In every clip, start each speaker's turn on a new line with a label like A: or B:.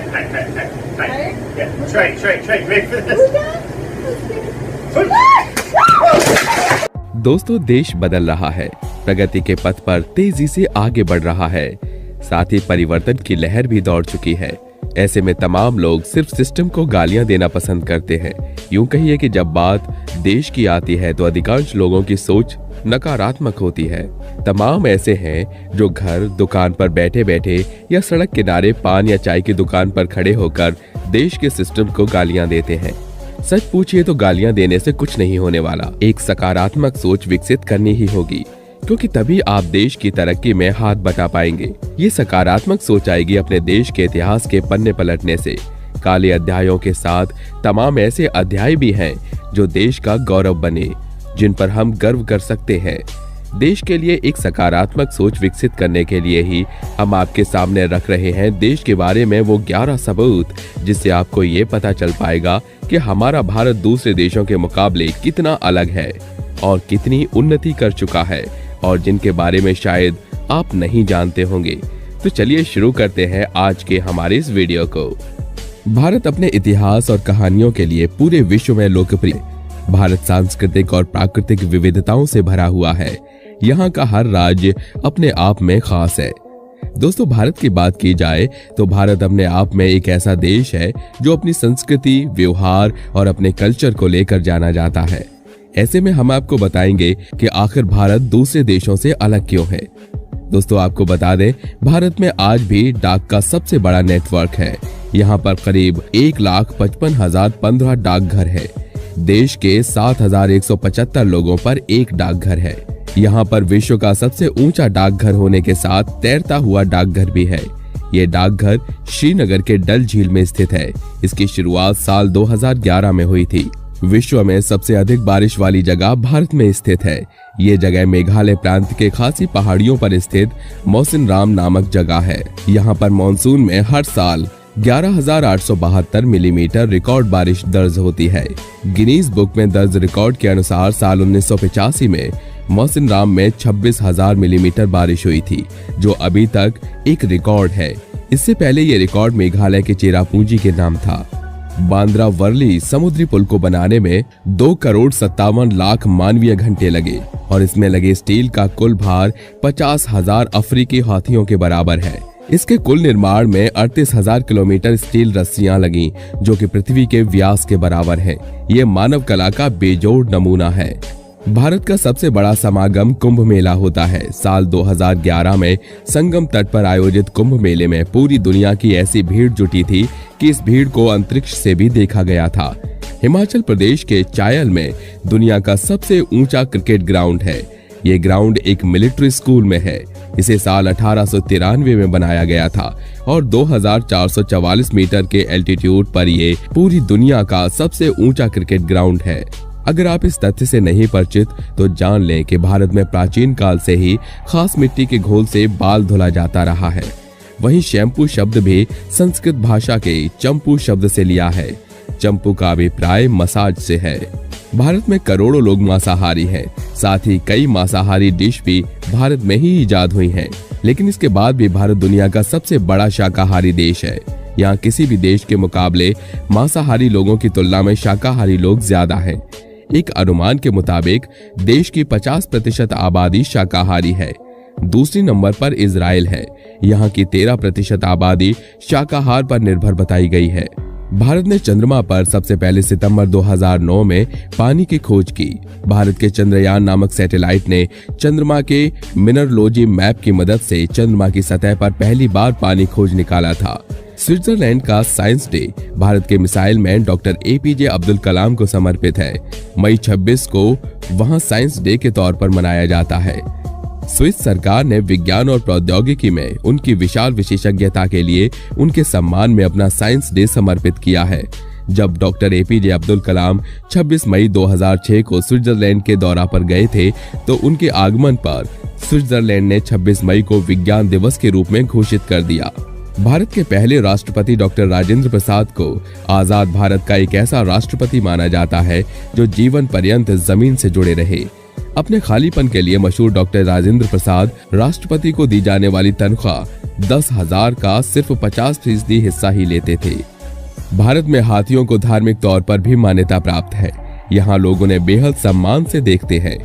A: Yeah, straight. Ready for this?
B: दोस्तों, देश बदल रहा है, प्रगति के पथ पर तेजी से आगे बढ़ रहा है, साथ ही परिवर्तन की लहर भी दौड़ चुकी है। ऐसे में तमाम लोग सिर्फ सिस्टम को गालियां देना पसंद करते हैं। यूं कहिए कि जब बात देश की आती है तो अधिकांश लोगों की सोच नकारात्मक होती है। तमाम ऐसे हैं जो घर दुकान पर बैठे बैठे या सड़क किनारे पान या चाय की दुकान पर खड़े होकर देश के सिस्टम को गालियां देते हैं। सच पूछिए तो गालियां देने से कुछ नहीं होने वाला, एक सकारात्मक सोच विकसित करनी ही होगी, क्योंकि तभी आप देश की तरक्की में हाथ बटा पाएंगे। ये सकारात्मक सोच आएगी अपने देश के इतिहास के पन्ने पलटने से। काले अध्यायों के साथ तमाम ऐसे अध्याय भी हैं जो देश का गौरव बने, जिन पर हम गर्व कर सकते हैं। देश के लिए एक सकारात्मक सोच विकसित करने के लिए ही हम आपके सामने रख रहे हैं देश के बारे में वो 11 सबूत, जिससे आपको ये पता चल पाएगा कि हमारा भारत दूसरे देशों के मुकाबले कितना अलग है और कितनी उन्नति कर चुका है, और जिनके बारे में शायद आप नहीं जानते होंगे। तो चलिए शुरू करते हैं आज के हमारे इस वीडियो को। भारत अपने इतिहास और कहानियों के लिए पूरे विश्व में लोकप्रिय। भारत सांस्कृतिक और प्राकृतिक विविधताओं से भरा हुआ है। यहाँ का हर राज्य अपने आप में खास है। दोस्तों, भारत की बात की जाए तो भारत अपने आप में एक ऐसा देश है जो अपनी संस्कृति, व्यवहार और अपने कल्चर को लेकर जाना जाता है। ऐसे में हम आपको बताएंगे कि आखिर भारत दूसरे देशों से अलग क्यों है। दोस्तों, आपको बता दें, भारत में आज भी डाक का सबसे बड़ा नेटवर्क है। यहाँ पर करीब 1,55,015 डाकघर है। देश के 7,175 लोगों पर एक डाकघर है। यहाँ पर विश्व का सबसे ऊंचा डाकघर होने के साथ तैरता हुआ डाकघर भी है। ये डाकघर श्रीनगर के डल झील में स्थित है। इसकी शुरुआत साल 2011 में हुई थी। विश्व में सबसे अधिक बारिश वाली जगह भारत में स्थित है। ये जगह मेघालय प्रांत के खासी पहाड़ियों पर स्थित मौसिनराम नामक जगह है। यहाँ पर मानसून में हर साल 11,872 मिलीमीटर रिकॉर्ड बारिश दर्ज होती है। गिनीज बुक में दर्ज रिकॉर्ड के अनुसार साल 1985 में मौसिनराम में 26,000 मिलीमीटर बारिश हुई थी, जो अभी तक एक रिकॉर्ड है। इससे पहले ये रिकॉर्ड मेघालय के चेरापूंजी के नाम था। बांद्रा वर्ली समुद्री पुल को बनाने में 2,57,00,000 मानवीय घंटे लगे और इसमें लगे स्टील का कुल भार 50,000 अफ्रीकी हाथियों के बराबर है। इसके कुल निर्माण में 38,000 किलोमीटर स्टील रस्सियां लगी, जो कि पृथ्वी के व्यास के बराबर है। ये मानव कला का बेजोड़ नमूना है। भारत का सबसे बड़ा समागम कुंभ मेला होता है। साल 2011 में संगम तट पर आयोजित कुंभ मेले में पूरी दुनिया की ऐसी भीड़ जुटी थी कि इस भीड़ को अंतरिक्ष से भी देखा गया था। हिमाचल प्रदेश के चायल में दुनिया का सबसे ऊंचा क्रिकेट ग्राउंड है। ये ग्राउंड एक मिलिट्री स्कूल में है। इसे साल 1893 में बनाया गया था और 2,444 मीटर के एल्टीट्यूड पर ये पूरी दुनिया का सबसे ऊंचा क्रिकेट ग्राउंड है। अगर आप इस तथ्य से नहीं परिचित तो जान लें कि भारत में प्राचीन काल से ही खास मिट्टी के घोल से बाल धुला जाता रहा है। वहीं शैम्पू शब्द भी संस्कृत भाषा के चंपू शब्द से लिया है। चंपू का अभिप्राय मसाज से है। भारत में करोड़ों लोग मांसाहारी हैं, साथ ही कई मांसाहारी डिश भी भारत में ही इजाद हुई हैं। लेकिन इसके बाद भी भारत दुनिया का सबसे बड़ा शाकाहारी देश है। यहाँ किसी भी देश के मुकाबले मांसाहारी लोगों की तुलना में शाकाहारी लोग ज्यादा हैं। एक अनुमान के मुताबिक देश की 50% आबादी शाकाहारी है। दूसरी नंबर पर इजराइल है। यहाँ की 13% आबादी शाकाहार पर निर्भर बताई गई है। भारत ने चंद्रमा पर सबसे पहले सितंबर 2009 में पानी की खोज की। भारत के चंद्रयान नामक सैटेलाइट ने चंद्रमा के मिनरलोजी मैप की मदद से चंद्रमा की सतह पर पहली बार पानी खोज निकाला था। स्विट्जरलैंड का साइंस डे भारत के missile man doctor APJ Abdul Kalam को समर्पित है। मई 26 को वहां साइंस डे के तौर पर मनाया जाता है। स्विस सरकार ने विज्ञान और प्रौद्योगिकी में उनकी विशाल विशेषज्ञता के लिए उनके सम्मान में अपना साइंस डे समर्पित किया है। जब डॉक्टर APJ अब्दुल कलाम 26 मई 2006 को स्विट्जरलैंड के दौरा पर गए थे, तो उनके आगमन पर स्विट्जरलैंड ने 26 मई को विज्ञान दिवस के रूप में घोषित कर दिया। भारत के पहले राष्ट्रपति डॉक्टर राजेंद्र प्रसाद को आजाद भारत का एक ऐसा राष्ट्रपति माना जाता है जो जीवन पर्यंत जमीन से जुड़े रहे। अपने खालीपन के लिए मशहूर डॉक्टर राजेंद्र प्रसाद राष्ट्रपति को दी जाने वाली तनख्वाह 10,000 का सिर्फ 50% हिस्सा ही लेते थे। भारत में हाथियों को धार्मिक तौर पर भी मान्यता प्राप्त है। यहाँ लोग उन्हें बेहद सम्मान से देखते हैं।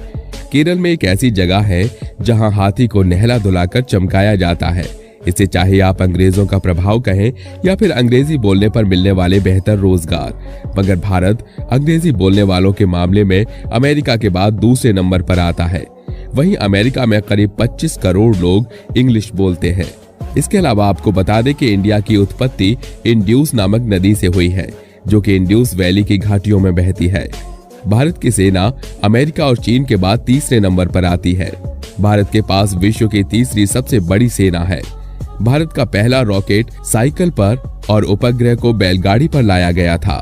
B: केरल में एक ऐसी जगह है जहाँ हाथी को नहला धुलाकर चमकाया जाता है। इसे चाहे आप अंग्रेजों का प्रभाव कहें या फिर अंग्रेजी बोलने पर मिलने वाले बेहतर रोजगार, मगर भारत अंग्रेजी बोलने वालों के मामले में अमेरिका के बाद दूसरे नंबर पर आता है। वहीं अमेरिका में करीब 25 करोड़ लोग इंग्लिश बोलते हैं। इसके अलावा आपको बता दें कि इंडिया की उत्पत्ति इंड्यूस नामक नदी से हुई है, जो कि इंड्यूस वैली की घाटियों में बहती है। भारत की सेना अमेरिका और चीन के बाद तीसरे नंबर पर आती है। भारत के पास विश्व की तीसरी सबसे बड़ी सेना है। भारत का पहला रॉकेट साइकिल पर और उपग्रह को बैलगाड़ी पर लाया गया था।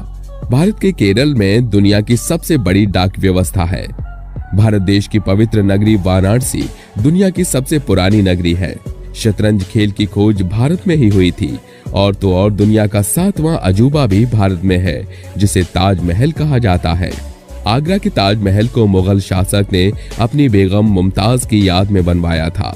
B: भारत के केरल में दुनिया की सबसे बड़ी डाक व्यवस्था है। भारत देश की पवित्र नगरी वाराणसी दुनिया की सबसे पुरानी नगरी है। शतरंज खेल की खोज भारत में ही हुई थी। और तो और दुनिया का 7वां अजूबा भी भारत में है, जिसे ताजमहल कहा जाता है। आगरा के ताजमहल को मुगल शासक ने अपनी बेगम मुमताज की याद में बनवाया था।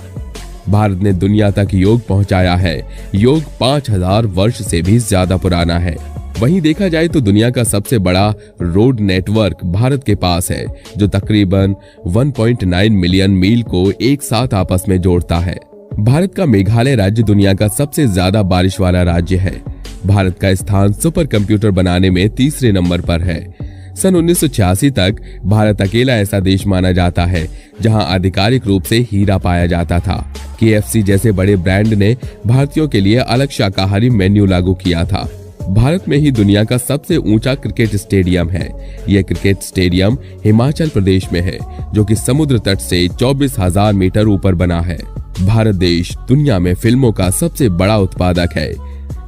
B: भारत ने दुनिया तक योग पहुंचाया है। योग 5000 वर्ष से भी ज्यादा पुराना है। वहीं देखा जाए तो दुनिया का सबसे बड़ा रोड नेटवर्क भारत के पास है, जो तकरीबन 1.9 मिलियन मील को एक साथ आपस में जोड़ता है। भारत का मेघालय राज्य दुनिया का सबसे ज्यादा बारिश वाला राज्य है। भारत का स्थान सुपर कंप्यूटर बनाने में तीसरे नंबर पर है। सन 1986 तक भारत अकेला ऐसा देश माना जाता है जहां आधिकारिक रूप से हीरा पाया जाता था। KFC जैसे बड़े ब्रांड ने भारतीयों के लिए अलग शाकाहारी मेन्यू लागू किया था। भारत में ही दुनिया का सबसे ऊंचा क्रिकेट स्टेडियम है। यह क्रिकेट स्टेडियम हिमाचल प्रदेश में है, जो कि समुद्र तट से 24,000 मीटर ऊपर बना है। भारत देश दुनिया में फिल्मों का सबसे बड़ा उत्पादक है।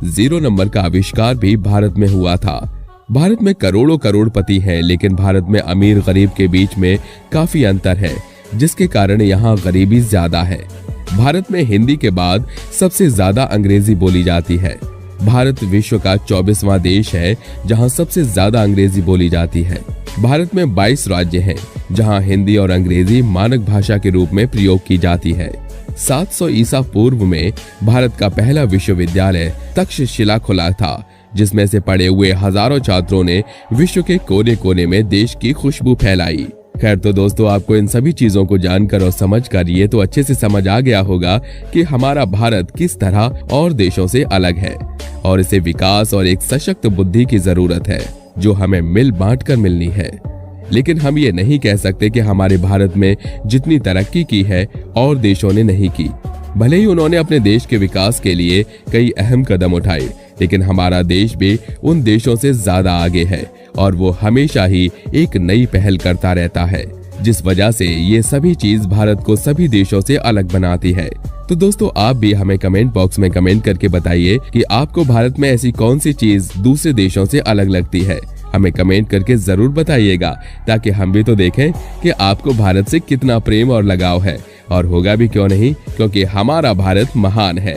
B: 0 नंबर का आविष्कार भी भारत में हुआ था। भारत में करोड़ों करोड़पति हैं, लेकिन भारत में अमीर गरीब के बीच में काफी अंतर है, जिसके कारण यहाँ गरीबी ज्यादा है। भारत में हिंदी के बाद सबसे ज्यादा अंग्रेजी बोली जाती है। भारत विश्व का 24वां देश है जहां सबसे ज्यादा अंग्रेजी बोली जाती है। भारत में 22 राज्य हैं जहां हिंदी और अंग्रेजी मानक भाषा के रूप में प्रयोग की जाती है। 700 ईसा पूर्व में भारत का पहला विश्वविद्यालय तक्षशिला खुला था, जिसमें से पढ़े हुए हजारों छात्रों ने विश्व के कोने कोने में देश की खुशबू फैलाई। खैर तो दोस्तों, आपको इन सभी चीजों को जानकर और समझकर ये तो अच्छे से समझ आ गया होगा कि हमारा भारत किस तरह और देशों से अलग है और इसे विकास और एक सशक्त बुद्धि की जरूरत है, जो हमें मिल बांट कर मिलनी है। लेकिन हम ये नहीं कह सकते कि हमारे भारत में जितनी तरक्की की है और देशों ने नहीं की। भले ही उन्होंने अपने देश के विकास के लिए कई अहम कदम उठाए, लेकिन हमारा देश भी उन देशों से ज्यादा आगे है और वो हमेशा ही एक नई पहल करता रहता है, जिस वजह से ये सभी चीज भारत को सभी देशों से अलग बनाती है। तो दोस्तों, आप भी हमें कमेंट बॉक्स में कमेंट करके बताइए कि आपको भारत में ऐसी कौन सी चीज दूसरे देशों से अलग लगती है। हमें कमेंट करके जरूर बताइएगा, ताकि हम भी तो देखें कि आपको भारत से कितना प्रेम और लगाव है। और होगा भी क्यों नहीं, क्योंकि हमारा भारत महान है।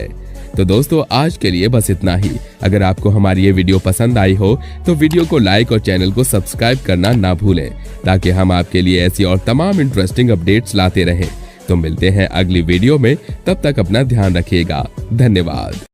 B: तो दोस्तों, आज के लिए बस इतना ही। अगर आपको हमारी ये वीडियो पसंद आई हो तो वीडियो को लाइक और चैनल को सब्सक्राइब करना ना भूलें, ताकि हम आपके लिए ऐसी और तमाम इंटरेस्टिंग अपडेट्स लाते रहें। तो मिलते हैं अगली वीडियो में, तब तक अपना ध्यान रखिएगा। धन्यवाद।